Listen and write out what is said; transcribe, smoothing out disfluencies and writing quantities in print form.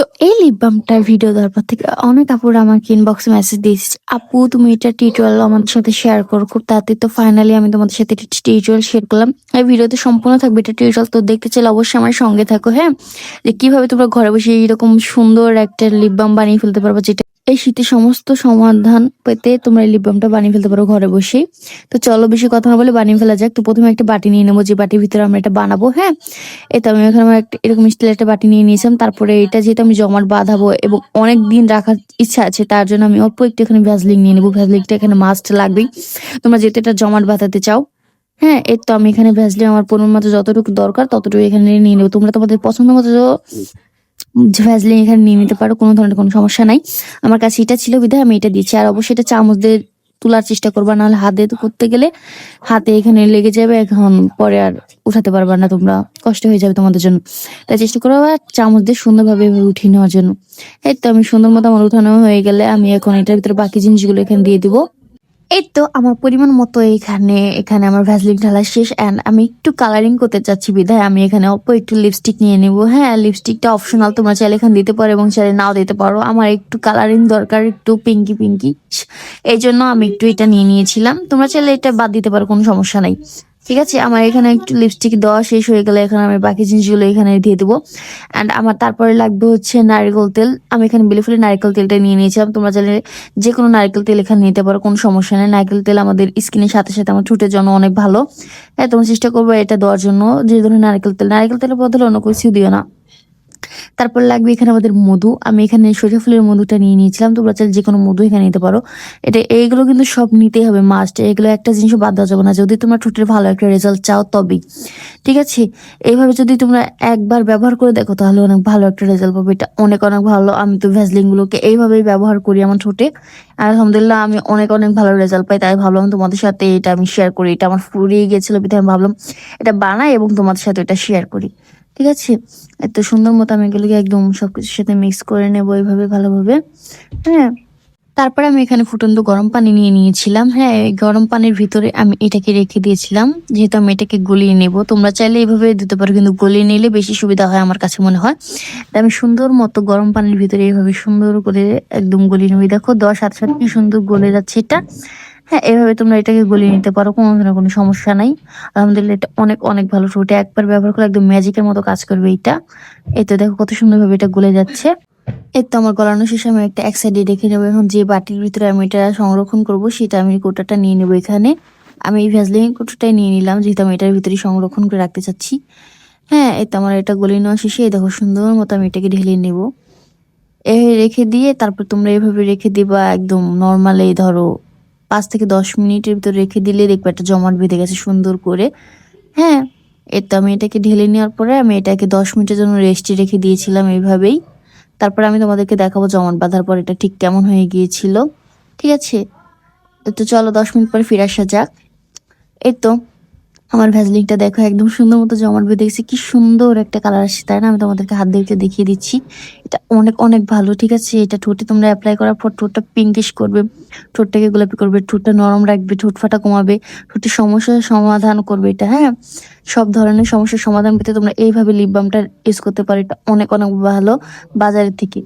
তো এই lip বামটার video দেওয়ার পর থেকে অনেক আপুরা আমাকে ইনবক্সে মেসেজ দিয়েছে, আপু তুমি এটা টিউটোরিয়াল আমাদের সাথে শেয়ার করো খুব তাড়াতাড়ি। তো ফাইনালি আমি তোমাদের সাথে টিউটোরিয়াল শেয়ার করলাম। এই ভিডিওতে সম্পূর্ণ থাকবে এটা টিউটোরিয়াল। তো দেখতে চাইলে অবশ্যই আমার সঙ্গে থাকো, হ্যাঁ, যে কিভাবে তোমরা ঘরে বসে এইরকম সুন্দর একটা লিপ বাম বানিয়ে ফেলতে পারবো, যেটা এই শীতের সমস্ত সমাধান পেতে তোমরা এই লিপ বামটা বানিয়ে ফেলতে পারো ঘরে বসেই। তো চলো বেশি কথা না বলে বানিয়ে ফেলা যাক। তো প্রথমে একটা বাটি নিয়ে নেবো, যে বাটির ভিতরে আমরা এটা বানাবো, হ্যাঁ। এই তো আমি এখানে আমার একটা এরকম স্টিলের একটা বাটি নিয়ে নিয়েছিলাম। তারপরে এটা যেহেতু আমি জমাট বাঁধাবো এবং অনেক দিন রাখার ইচ্ছা আছে, তার জন্য আমি অল্প একটু এখানে ভ্যাসলিন নিয়ে নেবো। ভ্যাসলিনটা এখানে মাস্ট লাগবেই, তোমরা যেহেতু এটা জমাট বাঁধাতে চাও। হ্যাঁ, এই তো আমি এখানে ভ্যাসলিন আমার পরিমাণ মতো যতটুকু দরকার ততটুকু এখানে নিয়ে নেবো। তোমরা তোমাদের পছন্দ মতো ভ্যাসলিন এখানে নিয়ে নিতে পারো, কোনো ধরনের কোনো সমস্যা নাই। আমার কাছে এটা ছিল বিধায় আমি এটা দিচ্ছি। আর অবশ্যই এটা চামচ দিয়ে তোলার চেষ্টা করবা, নাহলে হাত দিয়ে করতে গেলে হাতে এখানে লেগে যাবে, এখন পরে আর উঠাতে পারবা না, তোমরা কষ্ট হয়ে যাবে তোমাদের জন্য। তাই চেষ্টা করো চামচ দিয়ে সুন্দরভাবে এভাবে উঠিয়ে নেওয়ার জন্য। এই তো আমি সুন্দর মতো আমার উঠানো হয়ে গেলে আমি এখন এটার ভিতরে বাকি জিনিসগুলো এখানে দিয়ে দিবো। এই তো আমার পরিমাণ মতো এখানে এখানে আমার ভ্যাসলিন ঢালা শেষ। অ্যান্ড আমি একটু কালারিং করতে চাচ্ছি বিধায় আমি এখানে অল্প একটু লিপস্টিক নিয়ে নেব। হ্যাঁ, লিপস্টিকটা অপশনাল, তোমরা চাইলে এখানে দিতে পারো এবং চাইলে নাও দিতে পারো। আমার একটু কালারিং দরকার, একটু পিঙ্কি পিঙ্কি, এই জন্য আমি একটু এটা নিয়ে নিয়েছিলাম। তোমরা চাইলে এটা বাদ দিতে পারো, কোনো সমস্যা নাই। ঠিক আছে, আমার এখানে একটু লিপস্টিক দেওয়া শেষ হয়ে গেলে এখন আমি বাকি জিনিসগুলো এখানে দিয়ে দেবো। অ্যান্ড আমার তারপরে লাগবে হচ্ছে নারকেল তেল। আমি এখানে বেলিফুলি নারকেল তেলটা নিয়ে নিয়েছিলাম। তোমরা চাইলে যে কোনো নারকেল তেল এখানে নিতে পারো, কোনো সমস্যা নেই। নারকেল তেল আমাদের স্কিনের সাথে সাথে আমার ঠোঁটের জন্য অনেক ভালো। হ্যাঁ, তোমরা চেষ্টা করবো এটা দেওয়ার জন্য, যে ধরনের নারকেল তেলের বদলে অন্য কিছু দিও না। তারপর লাগবে এখানে আমাদের মধু। আমি এখানে সরিষা ফুলের মধুটা নিয়ে নিয়েছিলাম। তোমরা চাইলে যে কোনো মধু এখানে নিতে পারো। এইগুলো কিন্তু সব নিতেই হবে মাস্ট, এগুলো একটা জিনিসও বাদ দেওয়া যাবে না, যদি তোমরা ঠোঁটের ভালো একটা রেজাল্ট চাও তবেই। ঠিক আছে, এইভাবে যদি তোমরা একবার ব্যবহার করে দেখো তাহলে অনেক ভালো একটা রেজাল্ট পাবে। এটা অনেক অনেক ভালো। আমি তো ভ্যাসলিন গুলোকে এইভাবেই ব্যবহার করি আমার ঠোঁটে, আর আলহামদুলিল্লাহ আমি অনেক অনেক ভালো রেজাল্ট পাই। তাই ভাবলাম তোমাদের সাথে এটা আমি শেয়ার করি। এটা আমার ফুরিয়ে গেছিল বিধায় আমি ভাবলাম এটা বানাই এবং তোমাদের সাথে এটা শেয়ার করি। ঠিক আছে, এত সুন্দর মতো আমি এগুলোকে একদম সবকিছুর সাথে মিক্স করে নেবো এইভাবে ভালোভাবে। হ্যাঁ, তারপরে আমি এখানে ফুটন্ত গরম পানি নিয়ে নিয়েছিলাম। হ্যাঁ, এই গরম পানির ভিতরে আমি এটাকে রেখে দিয়েছিলাম, যেহেতু আমি এটাকে গলিয়ে নেব। তোমরা চাইলে এইভাবে দিতে পারো, কিন্তু গলিয়ে নিলে বেশি সুবিধা হয় আমার কাছে মনে হয়। তাই আমি সুন্দর মতো গরম পানির ভিতরে এইভাবে সুন্দর করে একদম গলিয়ে নেবো। দেখো 10 সাথে কি সুন্দর গলে যাচ্ছে এটা। হ্যাঁ, এভাবে তোমরা এটাকে গলিয়ে নিতে পারো, কোনো ধরনের কোনো সমস্যা নাই। আলহামদুলিল্লাহ এটা অনেক অনেক ভালো। ঠোঁটে একবার ব্যবহার করে একদম ম্যাজিকের মতো কাজ করবে এটা। এই তো দেখো কত সুন্দরভাবে এটা গলে যাচ্ছে। এই তো আমার গলানো শেষে আমি একটা এক সাইডে রেখে নেবো। এখন যে বাটির ভিতরে আমি এটা সংরক্ষণ করব সেটা আমি কৌটাটা নিয়ে নেবো। এখানে আমি এই ভ্যাসলিন কৌটাটাই নিয়ে নিলাম, যেহেতু আমি এটার ভিতরে সংরক্ষণ করে রাখতে চাচ্ছি। হ্যাঁ, এই তো আমার এটা গলিয়ে নেওয়া শেষে দেখো সুন্দর মতো আমি এটাকে ঢেলে নেব। রেখে দিয়ে তারপর তোমরা এভাবে রেখে দিবা একদম নর্মালি, ধরো 5 থেকে 10 মিনিটের ভিতরে রেখে দিলে দেখবে একটা জমাট বেঁধে গেছে সুন্দর করে। হ্যাঁ, এই তো আমি এটাকে ঢেলে নেওয়ার পরে আমি এটাকে 10 মিনিটের জন্য রেস্টে রেখে দিয়েছিলাম এইভাবেই। তারপরে আমি তোমাদেরকে দেখাবো জমাট বাঁধার পর এটা ঠিক কেমন হয়ে গিয়েছিল। ঠিক আছে, তো চলো 10 মিনিট পরে ফিরে আসা যাক। এই তো আমার ভ্যাসলিনটা দেখো একদম সুন্দর মতো জমাট বেঁধে গেছে, কি সুন্দর একটা কালার আসছে, তাই না? আমি তোমাদেরকে হাত দিয়ে দেখিয়ে দিচ্ছি। এটা অনেক অনেক ভালো। ঠিক আছে, এটা ঠোঁটে তোমরা অ্যাপ্লাই করার পর ঠোঁটটা পিঙ্কিশ করবে, ঠোঁটটাকে গোলাপি করবে, ঠোঁটটা নরম রাখবে, ঠোঁট ফাটা কমাবে, ঠোঁটের সমস্যার সমাধান করবে এটা। হ্যাঁ, সব ধরনের সমস্যার সমাধান পেতে তোমরা এইভাবে লিপ বামটা ইউজ করতে পারো। এটা অনেক অনেক ভালো বাজারের থেকে।